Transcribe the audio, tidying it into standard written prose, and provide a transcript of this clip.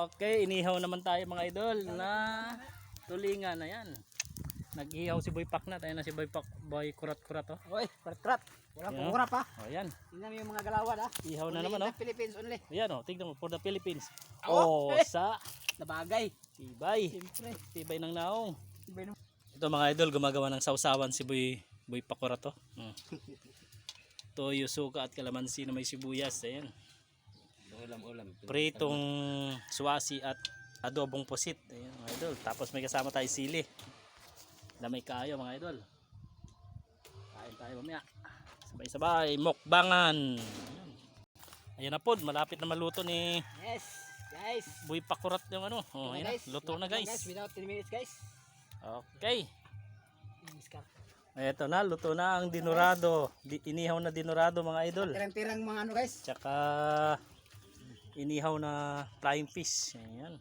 Okay, inihaw naman tayo mga idol na tulingan na yan. Nag-ihaw si Boy Paknat. Ayan na si Boy Kurat-Kurat. Oh. Oy, kurat. Walang Yan, oh. kumura pa. Oh, yan. Tingnan mo yung mga galawan ah. Ihaw na Only naman in oh. the Philippines only. Ayan oh, tignan mo for the Philippines. Oh, Sa nabagay. tibay. Siyempre. Tibay ng naong. Ibay nung. Ito mga idol, gumagawa ng sausawan si Boy Pakurat to. Toyo, suka at kalamansi na may sibuyas. Ayan. Ulam-ulam. Pritong suwasi at adobong pusit. Ayan mga idol. Tapos may kasama tayo sili. Damay kayo mga idol. Kain tayo mamaya. Sabay-sabay. Mukbangan. Ayan na po. Malapit na maluto ni Yes, guys. Boy Pakurat yung ano. Oh, ayan na. Luto na guys. Without 10 minutes guys. Okay. Discard. Ito na. Luto na ang dinurado. Inihaw na dinurado mga idol. Tirang-tirang mga ano guys. Tsaka inihaw na flying fish. Ayan.